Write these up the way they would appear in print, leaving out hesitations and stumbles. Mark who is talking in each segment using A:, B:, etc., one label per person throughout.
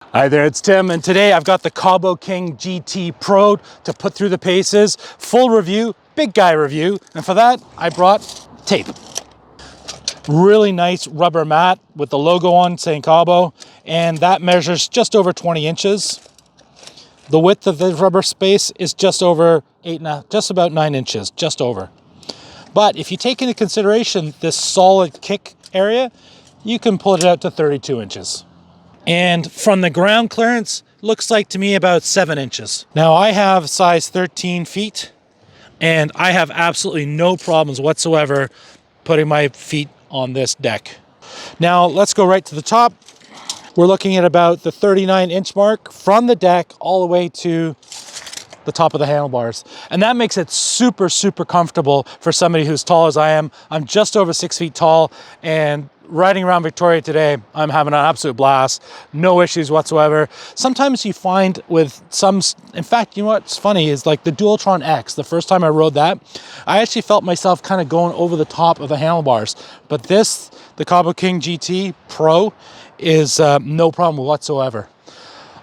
A: Hi there, it's Tim, and today I've got the Kaabo King GT Pro to put through the paces. Full review, big guy review, and for that I brought tape. Really nice rubber mat with the logo on saying Kaabo, and that measures just over 20 inches. The width of the rubber space is just over just about 9 inches, just over. But if you take into consideration this solid kick area, you can pull it out to 32 inches. And from the ground clearance, looks like to me about 7 inches. Now I have size 13 feet and I have absolutely no problems whatsoever putting my feet on this deck. Now let's go right to the top. We're looking at about the 39-inch mark from the deck all the way to the top of the handlebars. And that makes it super, super comfortable for somebody who's tall as I am. I'm just over 6 feet tall, and riding around Victoria today, I'm having an absolute blast. No issues whatsoever. Sometimes you find with some, in fact, you know what's funny is like the Dualtron X, the first time I rode that, I actually felt myself kind of going over the top of the handlebars. But this, the Kaabo King GT Pro, is no problem whatsoever.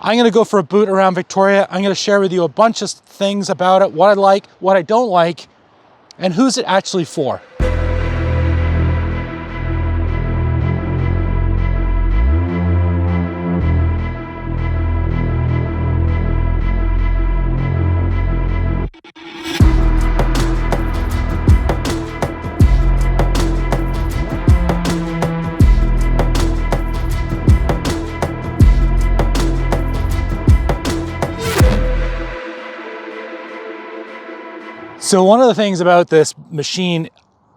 A: I'm gonna go for a boot around Victoria. I'm gonna share with you a bunch of things about it, what I like, what I don't like, and who's it actually for. So one of the things about this machine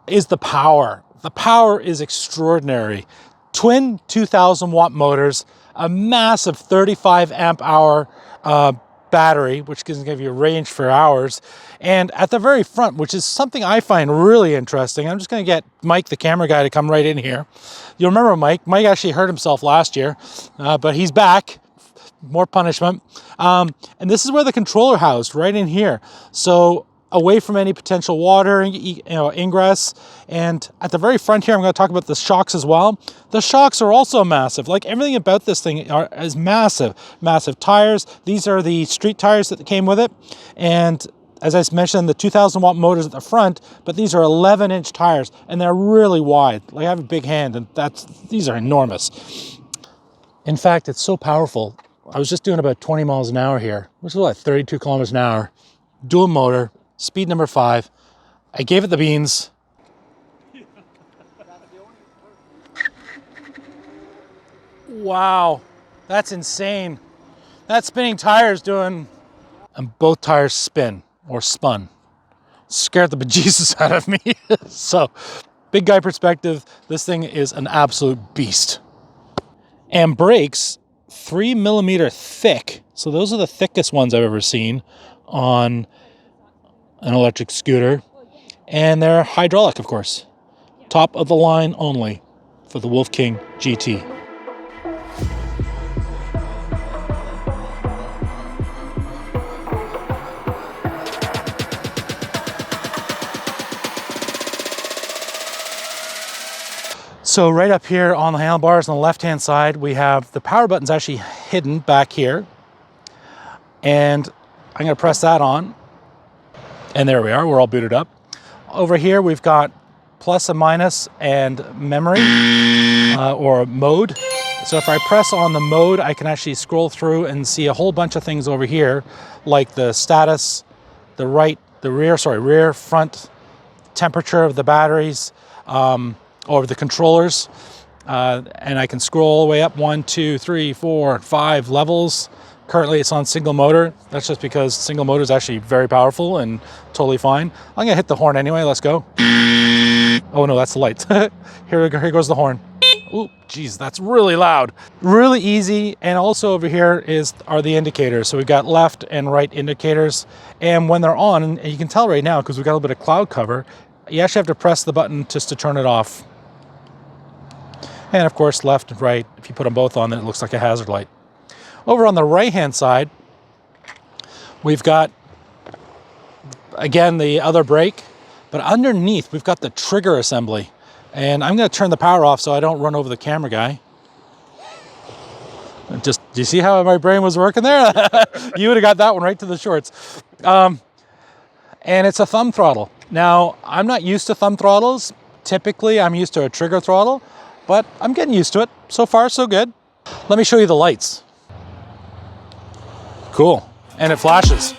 A: is the power. The power is extraordinary. Twin 2000 watt motors, a massive 35 amp hour battery, which can give you a range for hours. And at the very front, which is something I find really interesting, I'm just gonna get Mike, the camera guy, to come right in here. You'll remember Mike. Mike actually hurt himself last year, but he's back. More punishment. And this is where the controller housed, right in here. So away from any potential water, ingress. And at the very front here, I'm going to talk about the shocks as well. The shocks are also massive. Like everything about this thing is massive. Massive tires. These are the street tires that came with it. And as I mentioned, the 2000 watt motors at the front, but these are 11-inch tires and they're really wide. Like I have a big hand and these are enormous. In fact, it's so powerful. I was just doing about 20 miles an hour here, which is like 32 kilometers an hour. Dual motor. Speed number 5. I gave it the beans. Wow, that's insane. That spinning tire is doing, and both tires spin or spun. Scared the bejesus out of me. So, big guy perspective, this thing is an absolute beast. And brakes, 3 millimeter thick. So those are the thickest ones I've ever seen on an electric scooter, and they're hydraulic, of course. Top of the line only for the Wolf King GT. So right up here on the handlebars on the left-hand side, we have the power buttons actually hidden back here, and I'm going to press that on. And there we are, we're all booted up. Over here, we've got plus and minus and memory or mode. So if I press on the mode, I can actually scroll through and see a whole bunch of things over here, like the status, the rear, front, temperature of the batteries, or the controllers. And I can scroll all the way up 1, 2, 3, 4, 5 levels. Currently it's on single motor. That's just because single motor is actually very powerful and totally fine. I'm gonna hit the horn anyway, let's go. Oh no, that's the light. Here goes the horn. Ooh, geez, that's really loud. Really easy, and also over here are the indicators. So we've got left and right indicators. And when they're on, and you can tell right now because we've got a little bit of cloud cover, you actually have to press the button just to turn it off. And of course, left and right, if you put them both on, then it looks like a hazard light. Over on the right-hand side, we've got, again, the other brake, but underneath, we've got the trigger assembly. And I'm gonna turn the power off so I don't run over the camera guy. Just, do you see how my brain was working there? You would have got that one right to the shorts. And it's a thumb throttle. Now, I'm not used to thumb throttles. Typically, I'm used to a trigger throttle, but I'm getting used to it. So far, so good. Let me show you the lights. Cool. And it flashes.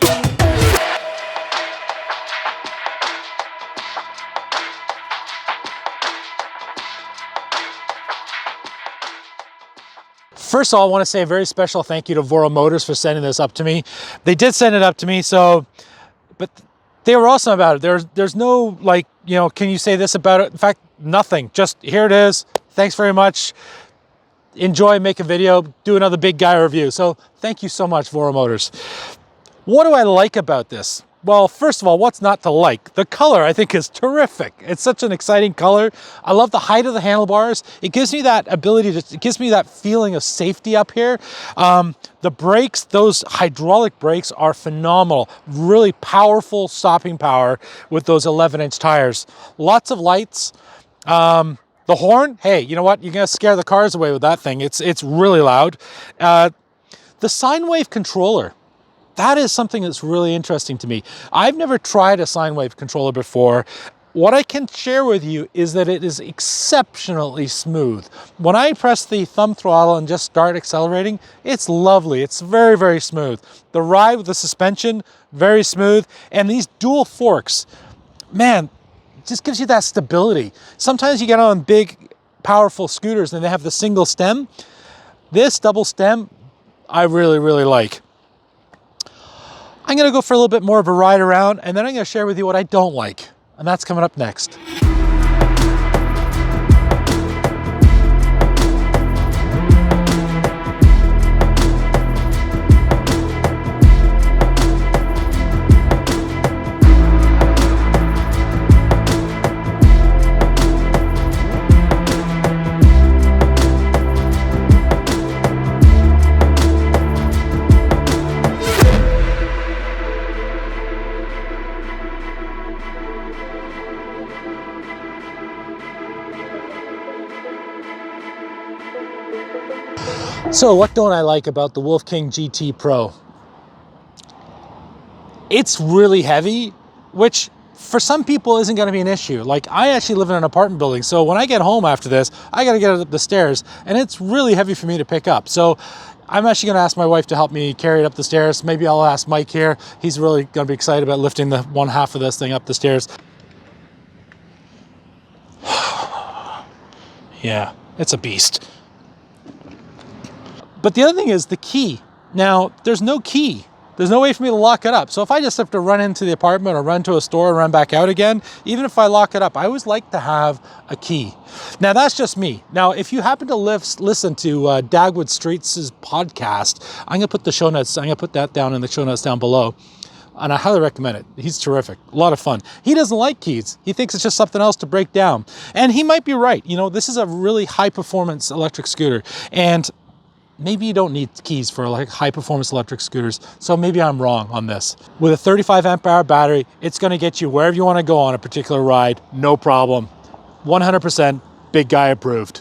A: First of all, I want to say a very special thank you to Voro Motors for sending this up to me. They did send it up to me, but they were awesome about it. There's no, like, you know, can you say this about it? In fact, nothing. Just, here it is. Thanks very much. Enjoy, make a video, do another big guy review. So thank you so much, Voro Motors. What do I like about this? Well, first of all, what's not to like? The color, I think, is terrific. It's such an exciting color. I love the height of the handlebars. It gives me that ability it gives me that feeling of safety up here. The brakes, those hydraulic brakes are phenomenal. Really powerful stopping power with those 11-inch tires. Lots of lights. The horn, hey, you know what? You're gonna scare the cars away with that thing. It's really loud. The sine wave controller. That is something that's really interesting to me. I've never tried a sine wave controller before. What I can share with you is that it is exceptionally smooth. When I press the thumb throttle and just start accelerating, it's lovely. It's very, very smooth. The ride with the suspension, very smooth. And these dual forks, man, it just gives you that stability. Sometimes you get on big, powerful scooters and they have the single stem. This double stem, I really, really like. I'm gonna go for a little bit more of a ride around, and then I'm gonna share with you what I don't like, and that's coming up next. So what don't I like about the Wolf King GT Pro? It's really heavy, which for some people isn't going to be an issue. Like, I actually live in an apartment building, so when I get home after this, I got to get up the stairs, and it's really heavy for me to pick up. So I'm actually going to ask my wife to help me carry it up the stairs. Maybe I'll ask Mike here. He's really going to be excited about lifting the one half of this thing up the stairs. Yeah, it's a beast. But the other thing is the key. Now, there's no key. There's no way for me to lock it up. So if I just have to run into the apartment or run to a store and run back out again, even if I lock it up, I always like to have a key. Now, that's just me. Now, if you happen to listen to Dagwood Streets' podcast, I'm gonna put the show notes, I'm gonna put that down in the show notes down below. And I highly recommend it. He's terrific, a lot of fun. He doesn't like keys. He thinks it's just something else to break down. And he might be right. You know, this is a really high performance electric scooter. And maybe you don't need keys for like high performance electric scooters. So maybe I'm wrong on this. With a 35 amp hour battery, it's gonna get you wherever you wanna go on a particular ride, no problem. 100% big guy approved.